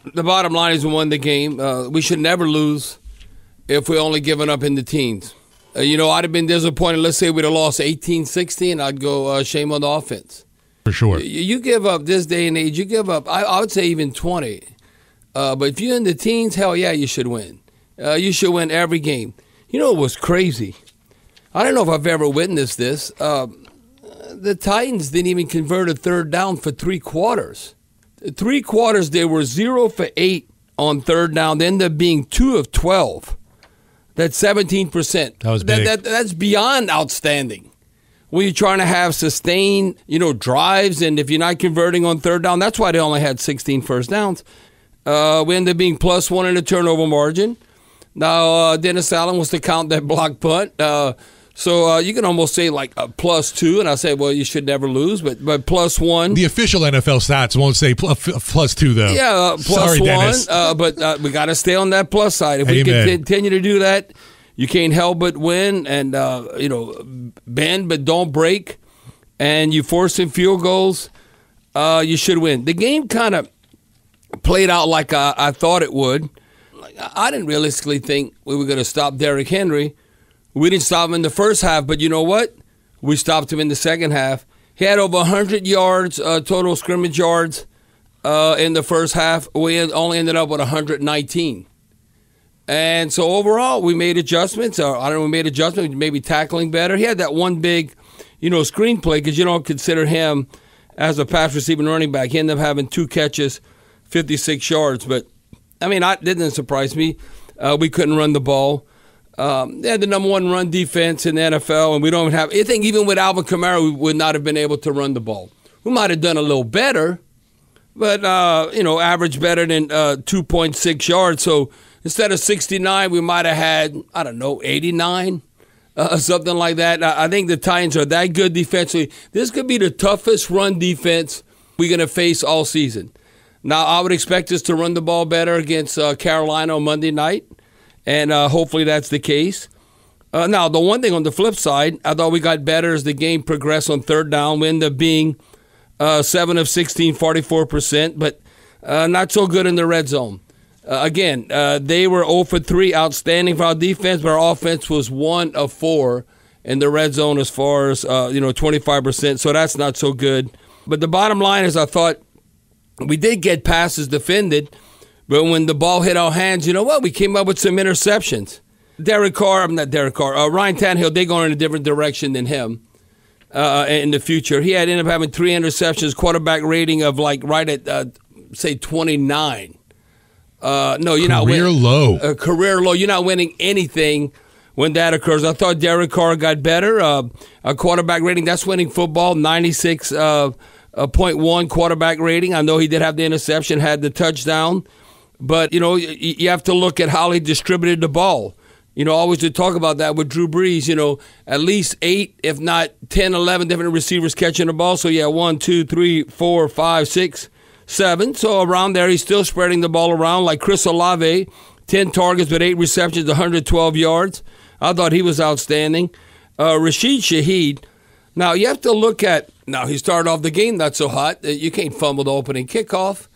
The bottom line is we won the game. We should never lose if we're only giving up in the teens. I'd have been disappointed. Let's say we'd have lost 18-16. I'd go shame on the offense. For sure. You give up this day and age, you give up, I would say even 20. But if you're in the teens, hell yeah, you should win. You should win every game. You know what was crazy? I don't know if I've ever witnessed this. The Titans didn't even convert a third down for 3 quarters. 3 quarters, they were 0 for 8 on third down. They ended up being 2 of 12. That's 17%. That was big. That's beyond outstanding. When you're trying to have sustained, drives, and if you're not converting on third down, that's why they only had 16 first downs. We ended up being +1 in the turnover margin. Now, Dennis Allen was to count that block punt. So you can almost say like a +2, and I say, well, you should never lose, but +1. The official NFL stats won't say +2, though. Yeah, Sorry, +1. Dennis. But we got to stay on that plus side. If we can continue to do that, you can't help but win and, bend but don't break, and you force in field goals, you should win. The game kind of played out like I thought it would. I didn't realistically think we were going to stop Derrick Henry. We didn't stop him in the first half, but you know what? We stopped him in the second half. He had over 100 yards, total scrimmage yards in the first half. We only ended up with 119. And so overall, we made adjustments. We made adjustments, maybe tackling better. He had that one big, screen play because you don't consider him as a pass receiving running back. He ended up having 2 catches, 56 yards. But, it didn't surprise me. We couldn't run the ball. They had the number 1 run defense in the NFL, and we don't have – I think even with Alvin Kamara, we would not have been able to run the ball. We might have done a little better, but, average better than 2.6 yards. So instead of 69, we might have had, 89, something like that. I think the Titans are that good defensively. This could be the toughest run defense we're going to face all season. Now, I would expect us to run the ball better against Carolina on Monday night. And hopefully that's the case. Now, the one thing on the flip side, I thought we got better as the game progressed on third down. We ended up being 7 of 16, 44%, but not so good in the red zone. Again, they were 0 for 3, outstanding for our defense, but our offense was 1 of 4 in the red zone as far as 25%. So that's not so good. But the bottom line is I thought we did get passes defended. But when the ball hit our hands, you know what? We came up with some interceptions. Ryan Tannehill, they're going in a different direction than him in the future. He ended up having 3 interceptions, quarterback rating of right at, say, 29. No, you're not winning. Career low. You're not winning anything when that occurs. I thought Derek Carr got better. A quarterback rating, that's winning football, 96.1 quarterback rating. I know he did have the interception, had the touchdown. But, you have to look at how he distributed the ball. Always to talk about that with Drew Brees, at least 8, if not 10, 11 different receivers catching the ball. So, 1, 2, 3, 4, 5, 6, 7. So, around there, he's still spreading the ball around. Like Chris Olave, 10 targets with 8 receptions, 112 yards. I thought he was outstanding. Rashid Shaheed. Now, you have to look at, he started off the game not so hot. You can't fumble the opening kickoff.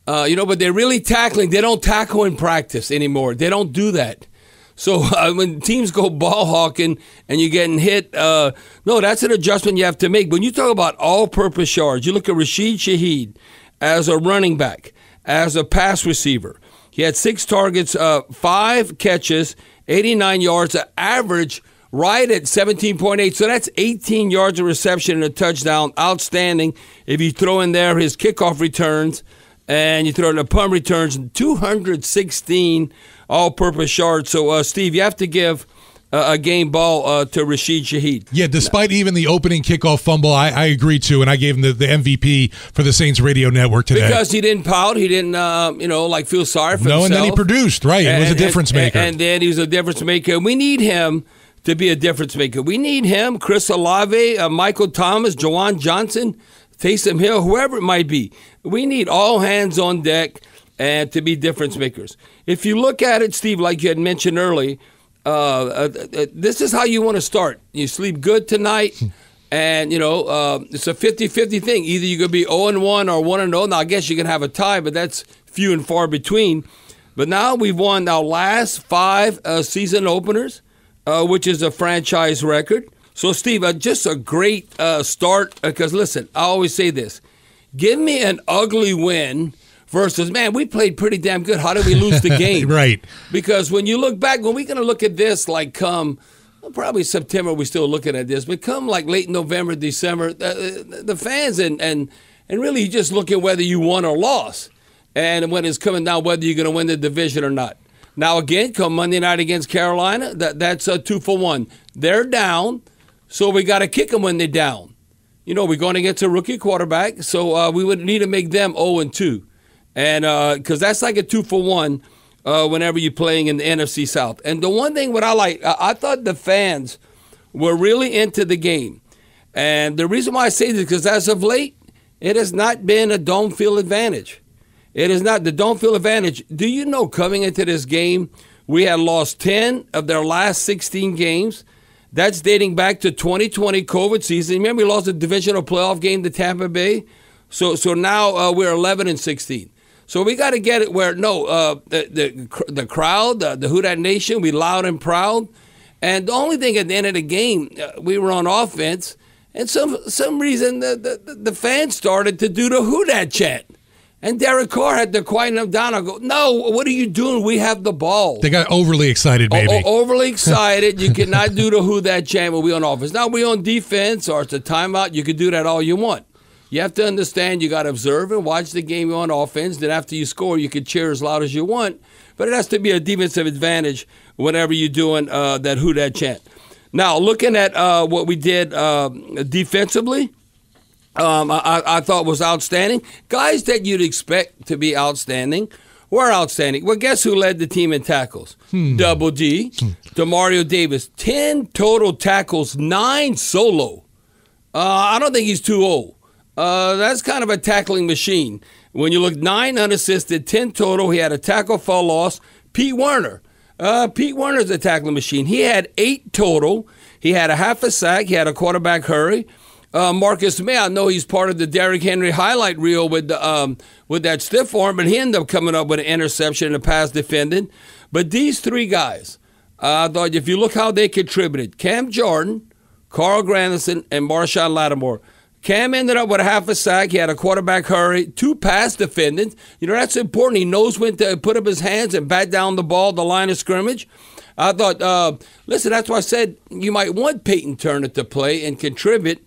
But they're really tackling. They don't tackle in practice anymore. They don't do that. So when teams go ball hawking and you're getting hit, that's an adjustment you have to make. When you talk about all-purpose yards, you look at Rashid Shaheed as a running back, as a pass receiver. He had 6 targets, 5 catches, 89 yards, an average right at 17.8. So that's 18 yards of reception and a touchdown. Outstanding. If you throw in there his kickoff returns, and you throw in the punt returns, 216 all-purpose yards. So, Steve, you have to give a game ball to Rashid Shaheed. Yeah, despite even the opening kickoff fumble, I agree too, and I gave him the MVP for the Saints radio network today. Because he didn't pout, he didn't, feel sorry for himself. No, and then he produced, right? It was a difference maker. And then he was a difference maker. We need him to be a difference maker. We need him, Chris Olave, Michael Thomas, Jawan Johnson, Taysom Hill, whoever it might be. We need all hands on deck and to be difference makers. If you look at it, Steve, like you had mentioned earlier, this is how you want to start. You sleep good tonight. And, it's a 50-50 thing. Either you're going to be 0-1 or 1-0. Now, I guess you can have a tie, but that's few and far between. But now we've won our last 5 season openers, which is a franchise record. So, Steve, just a great start. Because, listen, I always say this. Give me an ugly win versus, man, we played pretty damn good. How did we lose the game? Right. Because when you look back, when we're going to look at this, like come probably September, we're still looking at this, but come like late November, December, the fans and really you just look at whether you won or lost. And when it's coming down, whether you're going to win the division or not. Now, again, come Monday night against Carolina, that's a 2-for-1. They're down, so we got to kick them when they're down. We're going against a rookie quarterback, so we would need to make them 0-2. And because that's like a 2-for-1 whenever you're playing in the NFC South. And the one thing what I like, I thought the fans were really into the game. And the reason why I say this is because as of late, it has not been a dome field advantage. It is not the dome field advantage. Do you know coming into this game, we had lost 10 of their last 16 games. That's dating back to 2020 COVID season. Remember, we lost the divisional playoff game to Tampa Bay? So now we're 11-16. So we got to get it where, the crowd, the Who Dat Nation, we loud and proud. And the only thing at the end of the game, we were on offense, and some reason the fans started to do the Who Dat chant. And Derek Carr had to quieten them down. I go, no, what are you doing? We have the ball. They got overly excited, maybe. Overly excited. You cannot do the Who Dat chant when we on offense. Now we on defense or it's a timeout. You can do that all you want. You have to understand you got to observe and watch the game on offense. Then after you score, you can cheer as loud as you want. But it has to be a defensive advantage whenever you're doing that Who Dat chant. Now, looking at what we did defensively, I thought was outstanding. Guys that you'd expect to be outstanding were outstanding. Well, guess who led the team in tackles? Double D, Demario Davis. 10 total tackles, 9 solo. I don't think he's too old. That's kind of a tackling machine. When you look 9 unassisted, 10 total, he had a tackle for loss. Pete Werner. Pete Werner's a tackling machine. He had 8 total. He had a half a sack. He had a quarterback hurry. Marcus May, I know he's part of the Derrick Henry highlight reel with that stiff arm, but he ended up coming up with an interception and a pass defended. But these 3 guys, I thought if you look how they contributed, Cam Jordan, Carl Granderson, and Marshawn Lattimore. Cam ended up with a half a sack. He had a quarterback hurry, 2 pass defendants. That's important. He knows when to put up his hands and bat down the ball, the line of scrimmage. I thought, listen, that's why I said you might want Peyton Turner to play and contribute.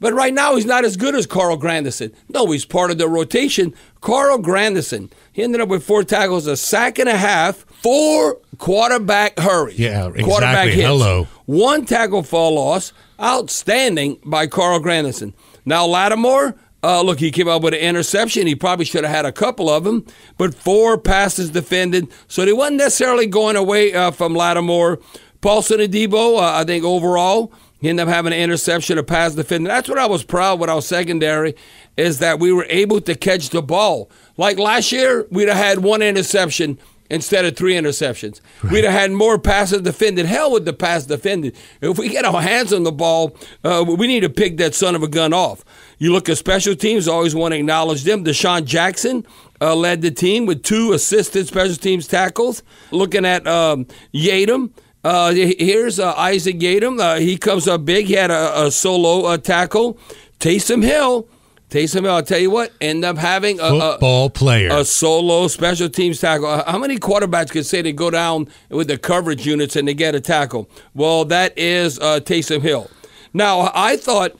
But right now, he's not as good as Carl Granderson. No, he's part of the rotation. Carl Granderson, he ended up with 4 tackles, a sack and a half, 4 quarterback hurries. Yeah, exactly. Quarterback hits. Hello. 1 tackle for loss. Outstanding by Carl Granderson. Now, Lattimore, look, he came up with an interception. He probably should have had a couple of them, but 4 passes defended. So they wasn't necessarily going away from Lattimore. Paulson Adebo, I think overall, he ended up having an interception, a pass defended. That's what I was proud with our secondary, is that we were able to catch the ball. Like last year, we'd have had 1 interception instead of 3 interceptions. Right. We'd have had more passes defended. Hell with the pass defended. If we get our hands on the ball, we need to pick that son of a gun off. You look at special teams, always want to acknowledge them. Deshaun Jackson led the team with 2 assisted special teams tackles. Looking at Yadam, here's Isaac Yadam. He comes up big. He had a solo tackle. Taysom Hill, I'll tell you what, end up having a solo special teams tackle. How many quarterbacks could say they go down with the coverage units and they get a tackle? Well, that is Taysom Hill. Now, I thought,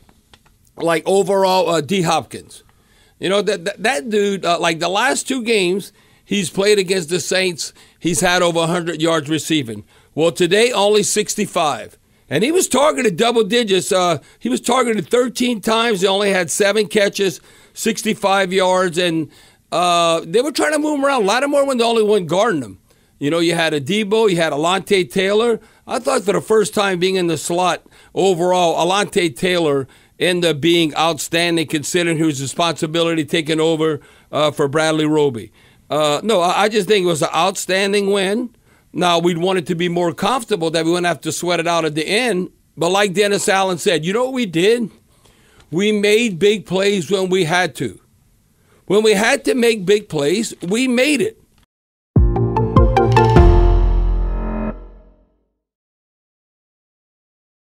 like, overall, D. Hopkins. That dude, like the last 2 games he's played against the Saints, he's had over 100 yards receiving. Well, today, only 65. And he was targeted double digits. He was targeted 13 times. He only had 7 catches, 65 yards. And they were trying to move him around. Lattimore was the only one guarding him. You had Adebo, you had Alontae Taylor. I thought for the first time being in the slot overall, Alontae Taylor ended up being outstanding considering his responsibility taking over for Bradley Roby. No, I just think it was an outstanding win. Now, we'd want it to be more comfortable, that we wouldn't have to sweat it out at the end, But like Dennis Allen said, you know what we did? We made big plays when we had to. When we had to make big plays, we made it.